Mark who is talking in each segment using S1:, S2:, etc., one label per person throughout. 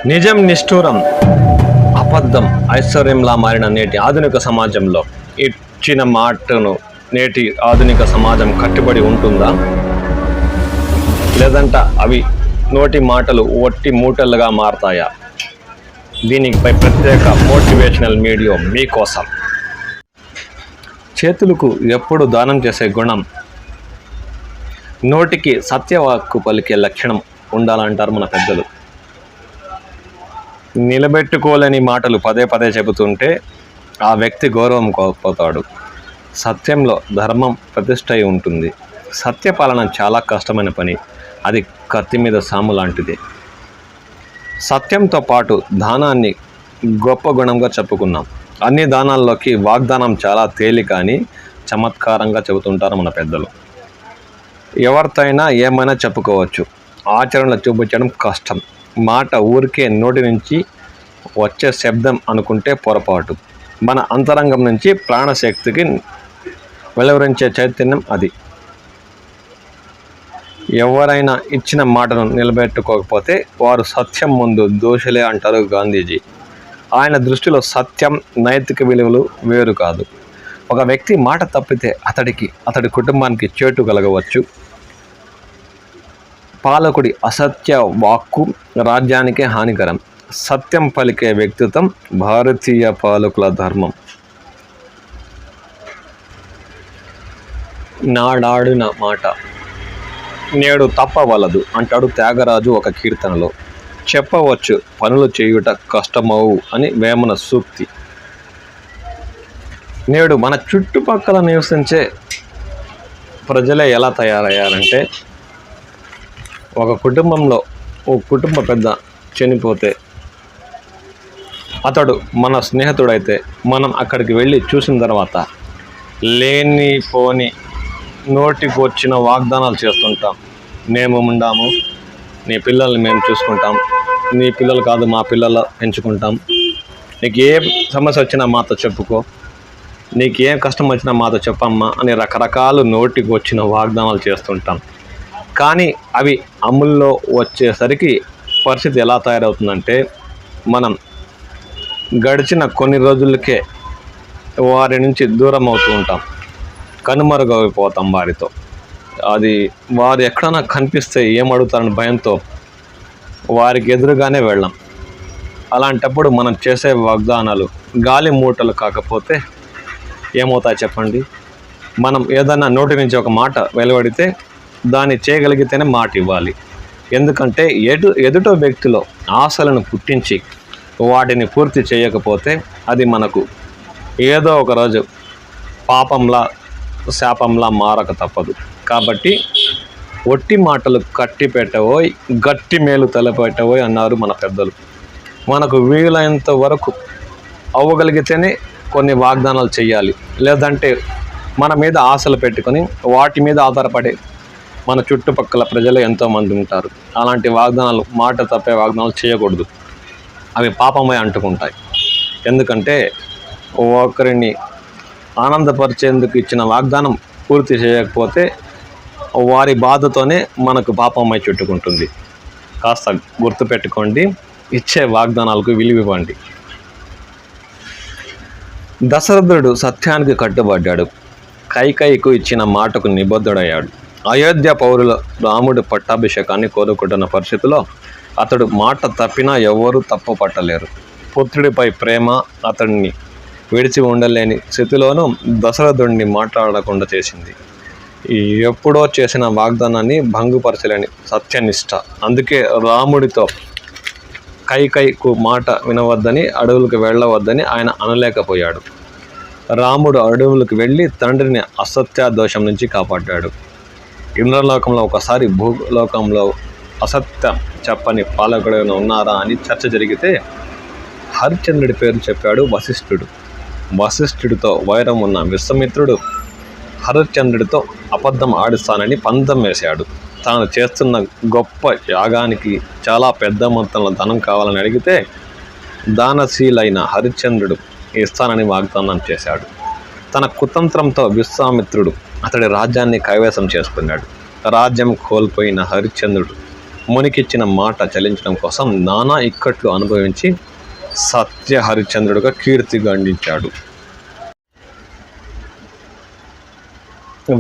S1: నిజం నిష్ఠూరం, అబద్ధం ఐశ్వర్యంలా మారిన నేటి ఆధునిక సమాజంలో ఇచ్చిన మాటను నేటి ఆధునిక సమాజం కట్టుబడి ఉంటుందా? లేదంట అవి నోటి మాటలు ఒట్టి మూటలుగా మారతాయా? దీనిపై ప్రత్యేక మోటివేషనల్ వీడియో మీకోసం. చేతులకు ఎప్పుడు దానం చేసే గుణం, నోటికి సత్యవాక్కు పలికే లక్షణం ఉండాలంటారు మన పెద్దలు. నిలబెట్టుకోలేని మాటలు పదే పదే చెబుతుంటే ఆ వ్యక్తి గౌరవం కోల్పోతాడు. సత్యంలో ధర్మం ప్రతిష్ఠ అయి ఉంటుంది. సత్యపాలన చాలా కష్టమైన పని. అది కత్తి మీద సాము లాంటిది. సత్యంతో పాటు దానాన్ని గొప్ప గుణంగా చెప్పుకున్నాం. అన్ని దానాల్లోకి వాగ్దానం చాలా తేలిక అని చమత్కారంగా చెబుతుంటారు మన పెద్దలు. ఎవరితోనైనా ఏమైనా చెప్పుకోవచ్చు, ఆచరణలో చూపించడం కష్టం. మాట ఊరికే నోటి నుంచి వచ్చే శబ్దం అనుకుంటే పొరపాటు. మన అంతరంగం నుంచి ప్రాణశక్తికి వెలువరించే చైతన్యం అది. ఎవరైనా ఇచ్చిన మాటను నిలబెట్టుకోకపోతే వారు సత్యం ముందు దోషులే అంటారు గాంధీజీ. ఆయన దృష్టిలో సత్యం, నైతిక విలువలు వేరు కాదు. ఒక వ్యక్తి మాట తప్పితే అతడి కుటుంబానికి చేటు కలగవచ్చు. పాలకుడి అసత్య వాక్కు రాజ్యానికే హానికరం. సత్యం పలికే వ్యక్తిత్వం భారతీయ పాలకుల ధర్మం. నాడాడిన మాట నేడు తప్పవలదు అంటాడు త్యాగరాజు ఒక కీర్తనలో. చెప్పవచ్చు పనులు చేయుట కష్టమవు అని వేమన సూక్తి. నేడు మన చుట్టుపక్కల నివసించే ప్రజలే ఎలా తయారయ్యారంటే, ఒక కుటుంబంలో ఓ కుటుంబ పెద్ద చనిపోతే అతడు మన స్నేహితుడైతే మనం అక్కడికి వెళ్ళి చూసిన తర్వాత లేనిపోని నోటికి వచ్చిన వాగ్దానాలు చేస్తుంటాం. మేము ఉండాము, నీ పిల్లల్ని మేము చూసుకుంటాం, నీ పిల్లలు కాదు మా పిల్లలు పెంచుకుంటాం, నీకు ఏ సమస్య వచ్చినా మాతో చెప్పుకో, నీకు ఏం కష్టం వచ్చినా మాతో చెప్పమ్మా అని రకరకాలు నోటికి వచ్చిన వాగ్దానాలు చేస్తుంటాం. కానీ అవి అమల్లో వచ్చేసరికి పరిస్థితి ఎలా తయారవుతుందంటే, మనం గడిచిన కొన్ని రోజులకే వారి నుంచి దూరం అవుతూ ఉంటాం, కనుమరుగైపోతాం వారితో. అది వారు ఎక్కడైనా కనిపిస్తే ఏమడుగుతారని భయంతో వారికి ఎదురుగానే వెళ్ళాం. అలాంటప్పుడు మనం చేసే వాగ్దానాలు గాలి మూటలు కాకపోతే ఏమవుతాయి చెప్పండి? మనం ఏదైనా నోటి నుంచి ఒక మాట వెలువడితే దాన్ని చేయగలిగితేనే మాట ఇవ్వాలి. ఎందుకంటే ఎదుటో వ్యక్తిలో ఆశలను పుట్టించి వాటిని పూర్తి చేయకపోతే అది మనకు ఏదో ఒక రోజు పాపంలా శాపంలా మారక తప్పదు. కాబట్టి ఒట్టి మాటలు కట్టి పెట్టవోయ్, గట్టి మేలు తలపెట్టవోయ్ అన్నారు మన పెద్దలు. మనకు వీలైనంత వరకు అవ్వగలిగితేనే కొన్ని వాగ్దానాలు చేయాలి. లేదంటే మన మీద ఆశలు పెట్టుకొని వాటి మీద ఆధారపడే మన చుట్టుపక్కల ప్రజలు ఎంతోమంది ఉంటారు. అలాంటి వాగ్దానాలు, మాట తప్పే వాగ్దానాలు చేయకూడదు. అవి పాపమై అంటుకుంటాయి. ఎందుకంటే ఒకరిని ఆనందపరిచేందుకు ఇచ్చిన వాగ్దానం పూర్తి చేయకపోతే వారి బాధతోనే మనకు పాపమై చుట్టుకుంటుంది. కాస్త గుర్తుపెట్టుకోండి, ఇచ్చే వాగ్దానాలకు విలువివ్వండి. దశరథుడు సత్యానికి కట్టుబడ్డాడు. కైకేయికు ఇచ్చిన మాటకు నిబద్ధుడయ్యాడు. అయోధ్య పౌరుల రాముడి పట్టాభిషేకాన్ని కోరుకుంటున్న పరిస్థితిలో అతడు మాట తప్పినా ఎవరూ తప్పు పట్టలేరు. పుత్రుడిపై ప్రేమ అతడిని విడిచి ఉండలేని స్థితిలోనూ దశరథుడిని మాట్లాడకుండా చేసింది. ఎప్పుడో చేసిన వాగ్దానాన్ని భంగపరచలేని సత్యనిష్ట. అందుకే రాముడితో కైకేయికు మాట వినవద్దని, అడవులకు వెళ్ళవద్దని ఆయన అనలేకపోయాడు. రాముడు అడవులకు వెళ్ళి తండ్రిని అసత్య దోషం నుంచి కాపాడాడు. ఇంద్రలోకంలో ఒకసారి భూలోకంలో అసత్యం చెప్పని పాలకుడు ఉన్నారా అని చర్చ జరిగితే హరిశ్చంద్రుడి పేరు చెప్పాడు వశిష్ఠుడు. వశిష్ఠుడితో వైరం ఉన్న విశ్వామిత్రుడు హరిశ్చంద్రుడితో అబద్ధం ఆడిస్తానని పందెం వేశాడు. తాను చేస్తున్న గొప్ప యాగానికి చాలా పెద్ద మొత్తంలో ధనం కావాలని అడిగితే దానశీలైన హరిశ్చంద్రుడు ఇస్తానని వాగ్దానం చేశాడు. తన కుతంత్రంతో విశ్వామిత్రుడు అతడి రాజ్యాన్ని కైవసం చేసుకున్నాడు. రాజ్యం కోల్పోయిన హరిశ్చంద్రుడు మునికిచ్చిన మాట చెల్లించడం కోసం నానా ఇక్కట్లు అనుభవించి సత్య హరిశ్చంద్రుడుగా కీర్తి గండించాడు.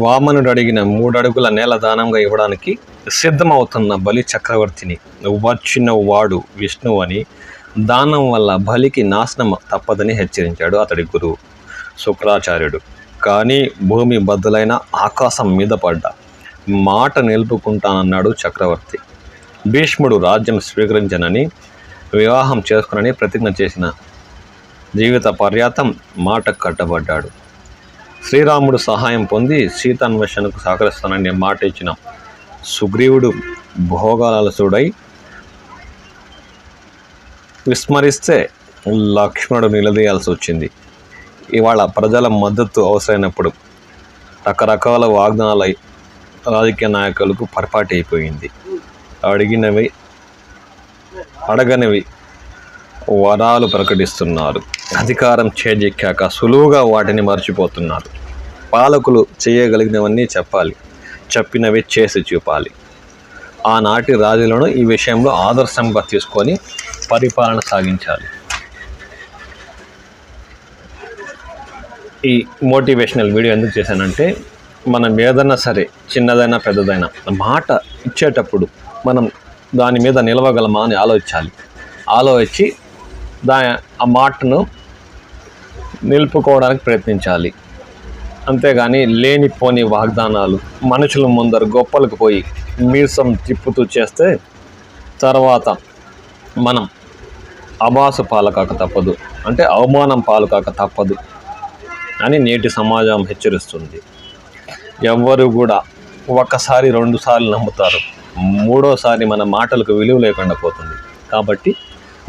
S1: వామనుడు అడిగిన 3 అడుగుల నేల దానంగా ఇవ్వడానికి సిద్ధమవుతున్న బలి చక్రవర్తిని వచ్చిన వాడు విష్ణువు అని, దానం వల్ల బలికి నాశనం తప్పదని హెచ్చరించాడు అతడి గురువు శుక్రాచార్యుడు. కానీ భూమి బద్దలైన ఆకాశం మీద పడ్డ మాట నిలుపుకుంటానన్నాడు చక్రవర్తి. భీష్ముడు రాజ్యం స్వీకరించనని, వివాహం చేసుకునని ప్రతిజ్ఞ చేసిన జీవిత పర్యాతం మాట కట్టబడ్డాడు. శ్రీరాముడు సహాయం పొంది సీతాన్వేషణకు సహకరిస్తానని మాట ఇచ్చిన సుగ్రీవుడు భోగాలసుడై విస్మరిస్తే లక్ష్మణుడు నిలదీయాల్సి వచ్చింది. ఇవాళ ప్రజల మద్దతు అవసరమైనప్పుడు రకరకాల వాగ్దానాలై రాజకీయ నాయకులకు పొరపాటు అయిపోయింది. అడగనివి వరాలు ప్రకటిస్తున్నారు. అధికారం చేజెక్కాక సులువుగా వాటిని మర్చిపోతున్నారు. పాలకులు చేయగలిగినవన్నీ చెప్పాలి, చెప్పినవి చేసి చూపాలి. ఆనాటి రాజులను ఈ విషయంలో ఆదర్శంగా తీసుకొని పరిపాలన సాగించాలి. ఈ మోటివేషనల్ వీడియో ఎందుకు చేశానంటే, మనం ఏదైనా సరే చిన్నదైనా పెద్దదైనా మాట ఇచ్చేటప్పుడు మనం దాని మీద నిలవగలమా అని ఆలోచించి ఆ మాటను నిలుపుకోవడానికి ప్రయత్నించాలి. అంతేగాని లేనిపోని వాగ్దానాలు మనుషుల ముందర గొప్పలకు పోయి మీసం తిప్పుతూ చేస్తే తర్వాత మనం అబాసు పాలకాక తప్పదు, అంటే అవమానం పాలకాక తప్పదు అని నేటి సమాజం హెచ్చరిస్తుంది. ఎవ్వరు కూడా ఒకసారి 2 సార్లు నమ్ముతారు, 3వసారి మన మాటలకు విలువ లేకుండా పోతుంది. కాబట్టి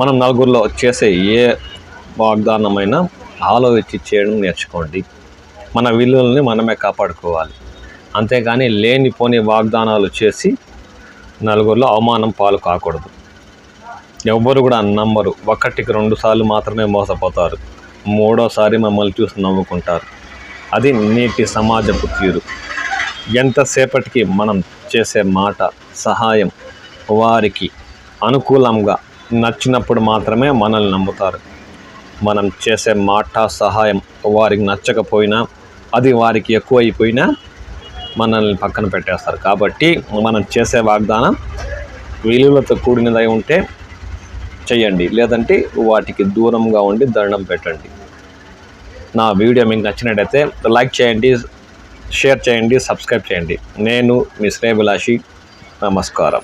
S1: మనం నలుగురిలో చేసే ఏ వాగ్దానమైనా ఆలోచించి చేయడం నేర్చుకోండి. మన విలువల్ని మనమే కాపాడుకోవాలి. అంతేగాని లేనిపోని వాగ్దానాలు చేసి నలుగురిలో అవమానం పాలు కాకూడదు. ఎవ్వరు కూడా నమ్మరు. 1కి 2 సార్లు మాత్రమే మోసపోతారు, 3వసారి మమ్మల్ని చూసి నవ్వుకుంటారు. అది నేటి సమాజపు తీరు. ఎంతసేపటికి మనం చేసే మాట సహాయం వారికి అనుకూలంగా నచ్చినప్పుడు మాత్రమే మనల్ని నమ్ముతారు. మనం చేసే మాట సహాయం వారికి నచ్చకపోయినా, అది వారికి ఎక్కువైపోయినా మనల్ని పక్కన పెట్టేస్తారు. కాబట్టి మనం చేసే వాగ్దానం విలువలతో కూడినదై ఉంటే చేయండి, లేదంటే వాటికి దూరంగా ఉండి దండం పెట్టండి. నా వీడియో మీకు నచ్చినట్టయితే లైక్ చేయండి, షేర్ చేయండి, సబ్స్క్రైబ్ చేయండి. నేను మీ శ్రేయభిలాషి. నమస్కారం.